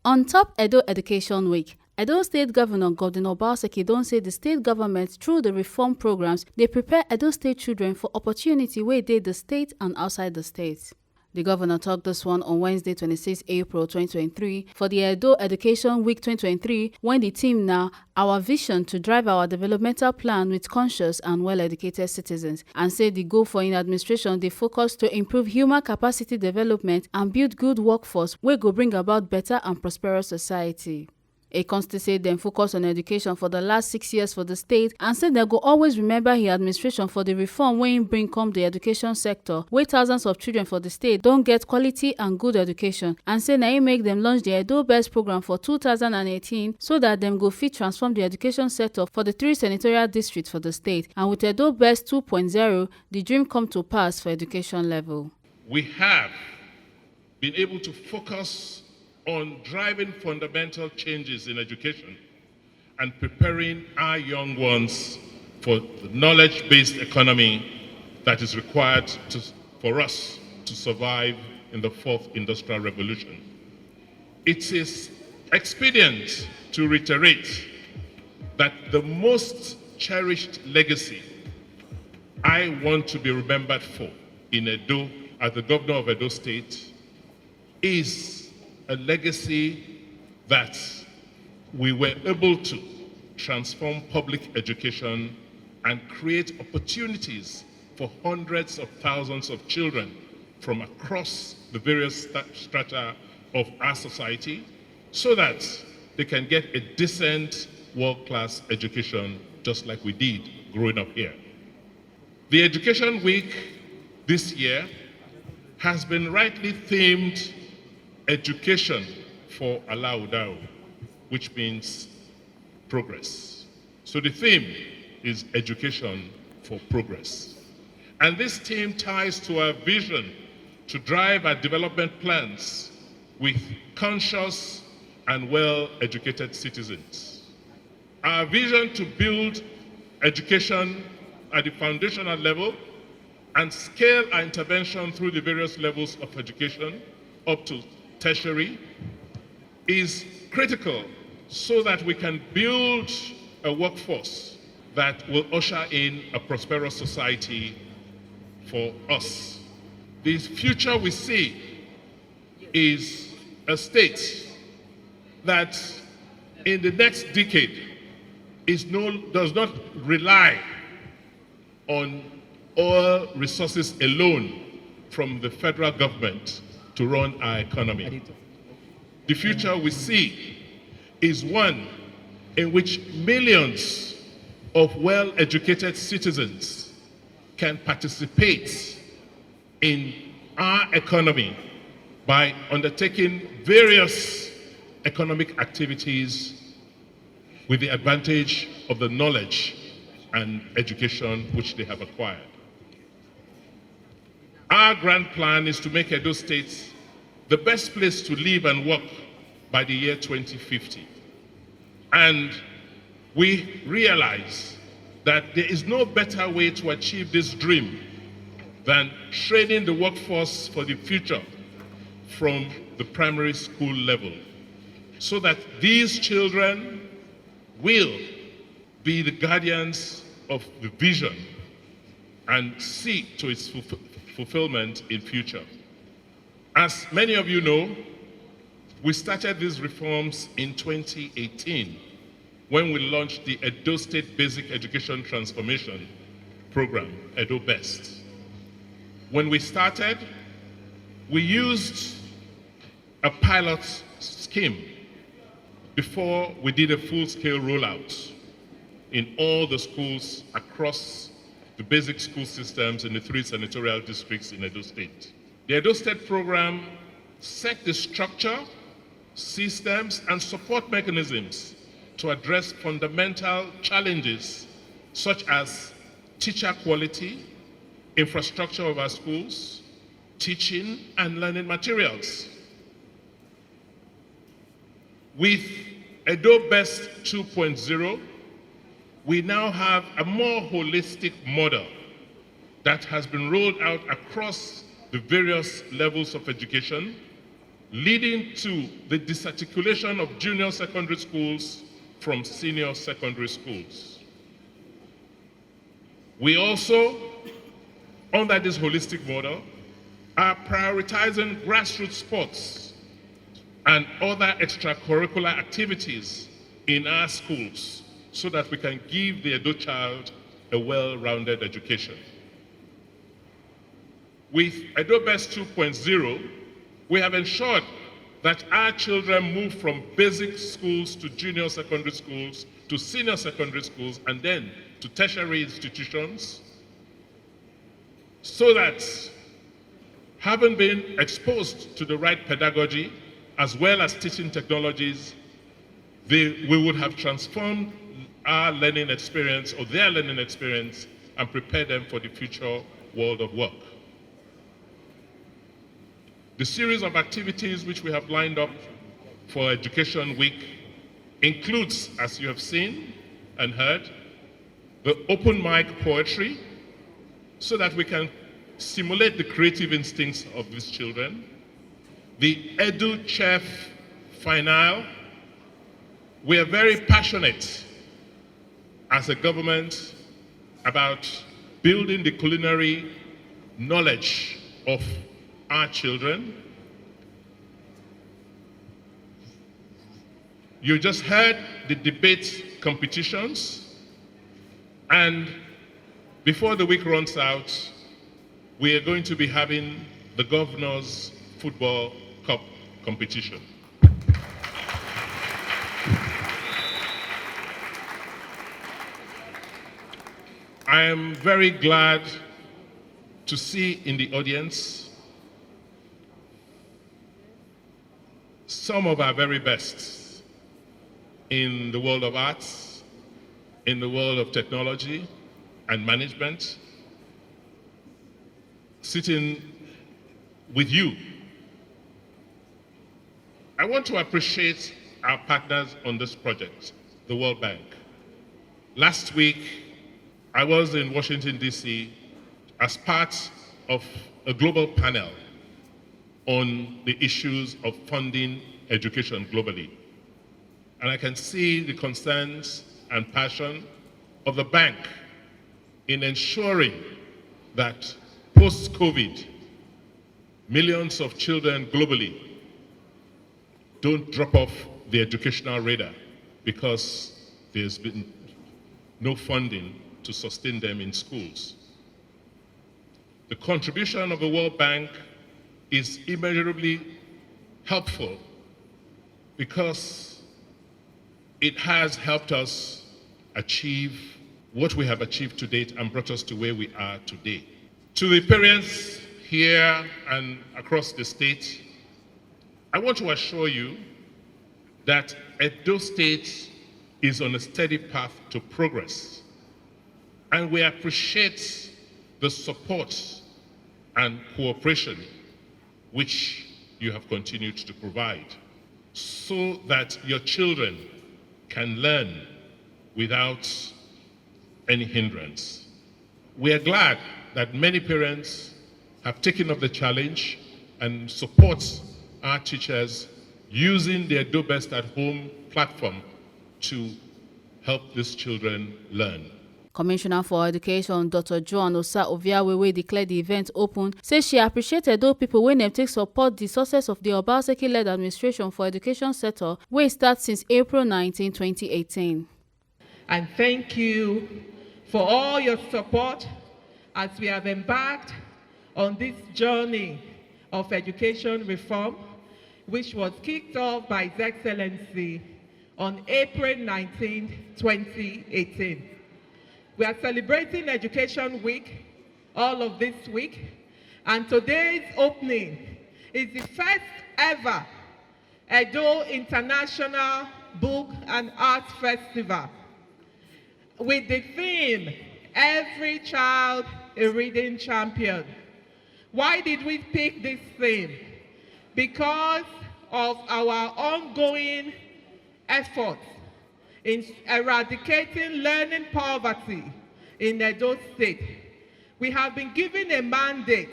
On top Edo Education Week, Edo State Governor Godwin Obaseki don say the state government through the reform programs dey prepare Edo State children for opportunity wey dey the state and outside the state. The governor talked this one on Wednesday 26 April 2023 for the Edo Education Week 2023 when the theme na Our Vision to Drive Our Developmental Plan with Conscious and Well-Educated Citizens, and say the goal for im administration dey focus to improve human capacity development and build good workforce wey go bring about better and prosperous society. Ekonsti say dem focus on education for the last 6 years for the state and say dem go always remember im administration for the reform wey im bring come the education sector, wey thousands of children for the state don get quality and good education, and say na im make dem launch the Edo Best program for 2018 so that dem go fit transform the education sector for the 3 senatorial districts for the state, and with Edo Best 2.0, the dream come to pass for education level. We have been able to focus on driving fundamental changes in education and preparing our young ones for the knowledge-based economy that is required for us to survive in the 4th industrial revolution. It is expedient to reiterate that the most cherished legacy I want to be remembered for in Edo as the governor of Edo State is a legacy that we were able to transform public education and create opportunities for hundreds of thousands of children from across the various strata of our society so that they can get a decent world-class education just like we did growing up here. The Education Week this year has been rightly themed Education for Alaudao, which means progress. So the theme is education for progress. And this theme ties to our vision to drive our development plans with conscious and well-educated citizens. Our vision to build education at the foundational level and scale our intervention through the various levels of education up to tertiary is critical so that we can build a workforce that will usher in a prosperous society for us. The future we see is a state that in the next decade does not rely on oil resources alone from the federal government to run our economy. The future we see is one in which millions of well-educated citizens can participate in our economy by undertaking various economic activities with the advantage of the knowledge and education which they have acquired. Our grand plan is to make Edo State the best place to live and work by the year 2050. And we realize that there is no better way to achieve this dream than training the workforce for the future from the primary school level, so that these children will be the guardians of the vision and see to its fulfillment in future. As many of you know, we started these reforms in 2018 when we launched the Edo State Basic Education Transformation Program, Edo Best. When we started, we used a pilot scheme before we did a full-scale rollout in all the schools across the basic school systems in the 3 senatorial districts in Edo State. The Edo State program set the structure, systems, and support mechanisms to address fundamental challenges such as teacher quality, infrastructure of our schools, teaching and learning materials. With Edo Best 2.0, we now have a more holistic model that has been rolled out across the various levels of education leading to the disarticulation of junior secondary schools from senior secondary schools. We also, under this holistic model, are prioritizing grassroots sports and other extracurricular activities in our schools so that we can give the Edo child a well-rounded education. With Edo Best 2.0, we have ensured that our children move from basic schools to junior secondary schools to senior secondary schools and then to tertiary institutions, so that having been exposed to the right pedagogy as well as teaching technologies, we would have transformed our learning experience or their learning experience and prepare them for the future world of work. The series of activities which we have lined up for Education Week includes, as you have seen and heard, the open mic poetry, so that we can stimulate the creative instincts of these children, the Edu Chef Finale. We are very passionate as a government about building the culinary knowledge of our children. You just heard the debate competitions, and before the week runs out, we are going to be having the Governor's Football Cup competition. I am very glad to see in the audience some of our very best in the world of arts, in the world of technology and management, sitting with you. I want to appreciate our partners on this project, the World Bank. Last week, I was in Washington, D.C. as part of a global panel on the issues of funding education globally. And I can see the concerns and passion of the bank in ensuring that post-COVID, millions of children globally don't drop off the educational radar because there's been no funding to sustain them in schools. The contribution of the World Bank is immeasurably helpful because it has helped us achieve what we have achieved to date and brought us to where we are today. To the parents here and across the state, I want to assure you that Edo State is on a steady path to progress, and we appreciate the support and cooperation which you have continued to provide so that your children can learn without any hindrance. We are glad that many parents have taken up the challenge and support our teachers using their Do Best at Home platform to help these children learn. Commissioner for Education Dr. Joan Osa Oviawe, wey declare the event open, say she appreciated those people wey dem take support the success of the Obaseki-led administration for education sector wey start since April 19, 2018. And thank you for all your support as we have embarked on this journey of education reform, which was kicked off by His Excellency on April 19, 2018. We are celebrating Education Week all of this week, and today's opening is the first ever Edo International Book and Art Festival with the theme, Every Child a Reading Champion. Why did we pick this theme? Because of our ongoing efforts in eradicating learning poverty in Edo State. We have been given a mandate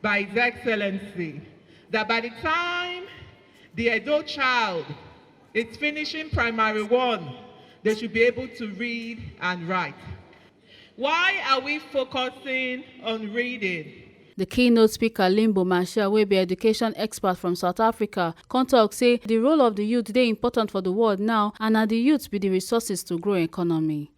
by His Excellency that by the time the adult child is finishing primary 1, they should be able to read and write. Why are we focusing on reading? The keynote speaker Limbo Marshall, wey be education expert from South Africa, come talk say the role of the youth dey important for the world now, and na the youth be the resources to grow economy.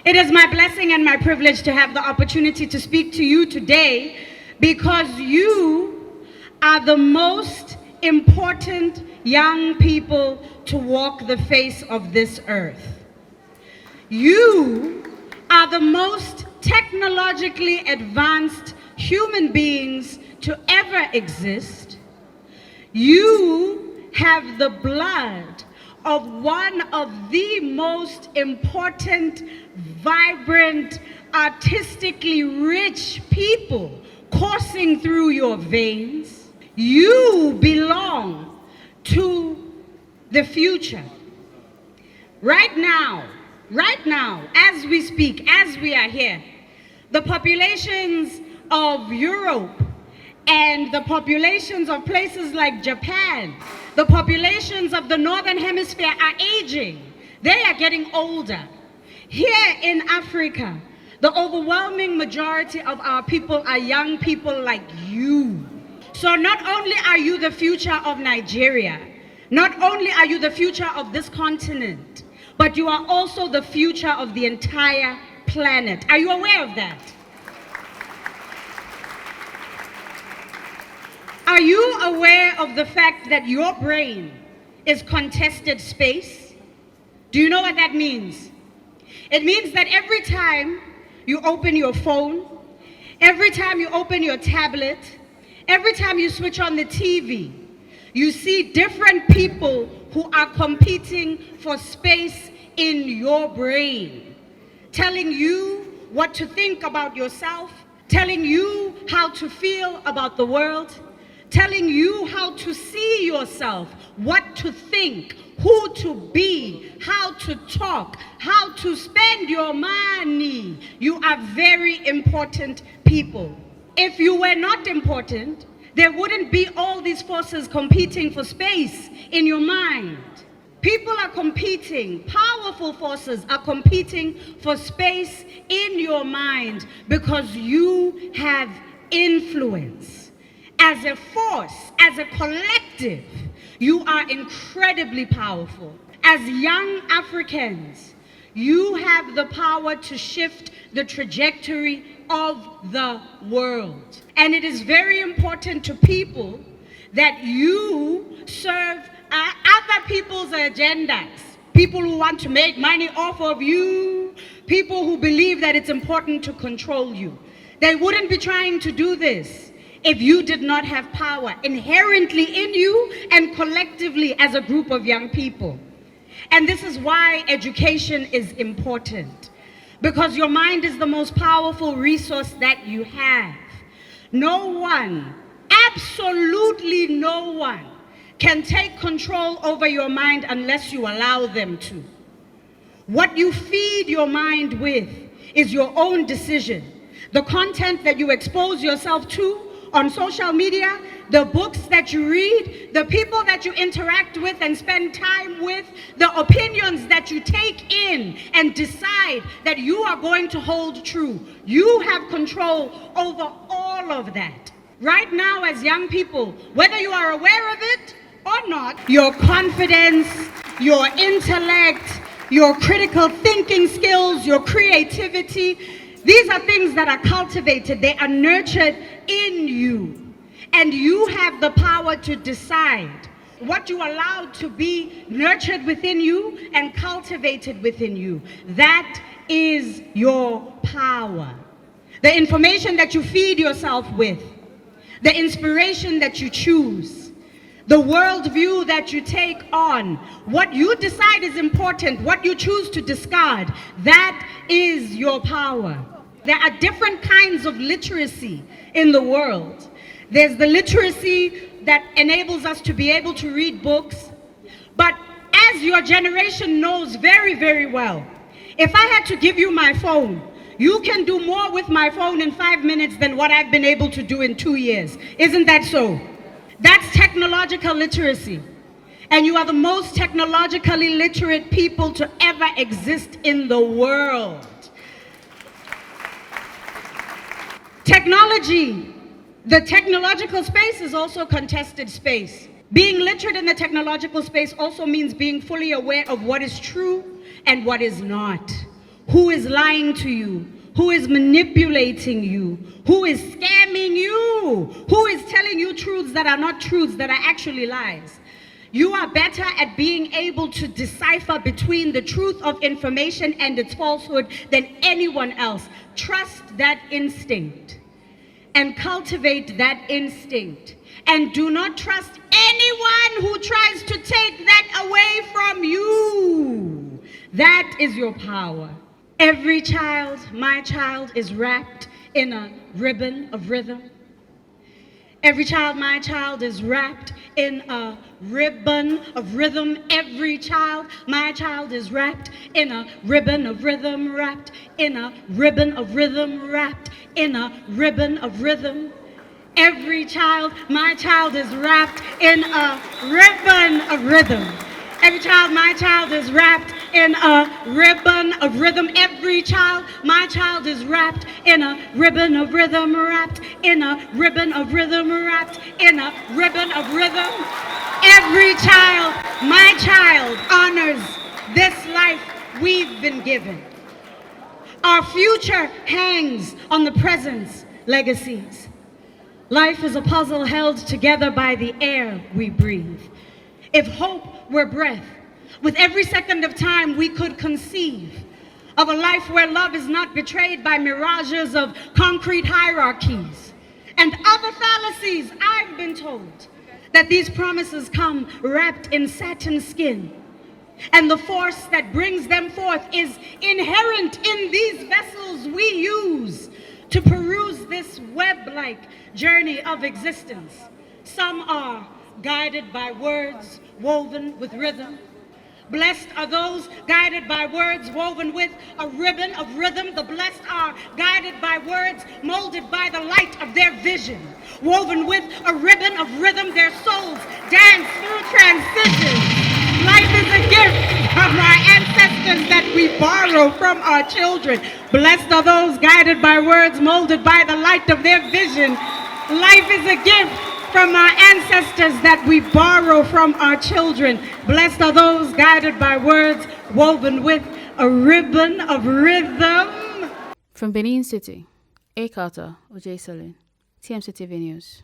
It is my blessing and my privilege to have the opportunity to speak to you today because you are the most important young people to walk the face of this earth. You are the most technologically advanced human beings to ever exist. You have the blood of one of the most important, vibrant, artistically rich people coursing through your veins. You belong to the future. Right now, as we speak, as we are here, the populations of Europe and the populations of places like Japan, the populations of the Northern Hemisphere are aging. They are getting older. Here in Africa, the overwhelming majority of our people are young people like you. So not only are you the future of Nigeria, not only are you the future of this continent, but you are also the future of the entire planet. Are you aware of that? Are you aware of the fact that your brain is contested space? Do you know what that means? It means that every time you open your phone, every time you open your tablet, every time you switch on the TV, you see different people who are competing for space in your brain, telling you what to think about yourself, telling you how to feel about the world, telling you how to see yourself, what to think, who to be, how to talk, how to spend your money. You are very important people. If you were not important, there wouldn't be all these forces competing for space in your mind. People are competing, powerful forces are competing for space in your mind because you have influence. As a force, as a collective, you are incredibly powerful. As young Africans, you have the power to shift the trajectory of the world. And it is very important to people that you serve other people's agendas. People who want to make money off of you, people who believe that it's important to control you. They wouldn't be trying to do this if you did not have power inherently in you and collectively as a group of young people. And this is why education is important, because your mind is the most powerful resource that you have. No one, absolutely no one, can take control over your mind unless you allow them to. What you feed your mind with is your own decision. The content that you expose yourself to on social media, the books that you read, the people that you interact with and spend time with, the opinions that you take in and decide that you are going to hold true. You have control over all of that. Right now, as young people, whether you are aware of it or not, your confidence, your intellect, your critical thinking skills, your creativity, these are things that are cultivated, they are nurtured in you. And you have the power to decide what you allow to be nurtured within you and cultivated within you. That is your power. The information that you feed yourself with, the inspiration that you choose, the worldview that you take on, what you decide is important, what you choose to discard, that is your power. There are different kinds of literacy in the world. There's the literacy that enables us to be able to read books. But as your generation knows very, very well, if I had to give you my phone, you can do more with my phone in 5 minutes than what I've been able to do in 2 years. Isn't that so? That's technological literacy. And you are the most technologically literate people to ever exist in the world. Technology, the technological space is also contested space. Being literate in the technological space also means being fully aware of what is true and what is not. Who is lying to you? Who is manipulating you? Who is scamming you? Who is telling you truths that are not truths, that are actually lies? You are better at being able to decipher between the truth of information and its falsehood than anyone else. Trust that instinct and cultivate that instinct. And do not trust anyone who tries to take that away from you. That is your power. Every child, my child, is wrapped in a ribbon of rhythm. Every child, my child, is wrapped in a ribbon of rhythm. Every child, my child, is wrapped in a ribbon of rhythm, wrapped in a ribbon of rhythm, wrapped in a ribbon of rhythm. Every child, my child, is wrapped in a ribbon of rhythm. Every child, my child, is wrapped in a ribbon of rhythm. Every child, my child, is wrapped in a ribbon of rhythm, wrapped in a ribbon of rhythm, wrapped in a ribbon of rhythm. Every child, my child, honors this life we've been given. Our future hangs on the present's legacies. Life is a puzzle held together by the air we breathe. If hope were breath, with every second of time we could conceive of a life where love is not betrayed by mirages of concrete hierarchies and other fallacies. I've been told that these promises come wrapped in satin skin, and the force that brings them forth is inherent in these vessels we use to peruse this web-like journey of existence. Some are guided by words woven with rhythm. Blessed are those guided by words woven with a ribbon of rhythm. The blessed are guided by words molded by the light of their vision. Woven with a ribbon of rhythm, their souls dance through transitions. Life is a gift from our ancestors that we borrow from our children. Blessed are those guided by words molded by the light of their vision. Life is a gift from our ancestors that we borrow from our children. Blessed are those guided by words woven with a ribbon of rhythm. From Benin City, A. Carter, O.J. Selin, TMC TV News.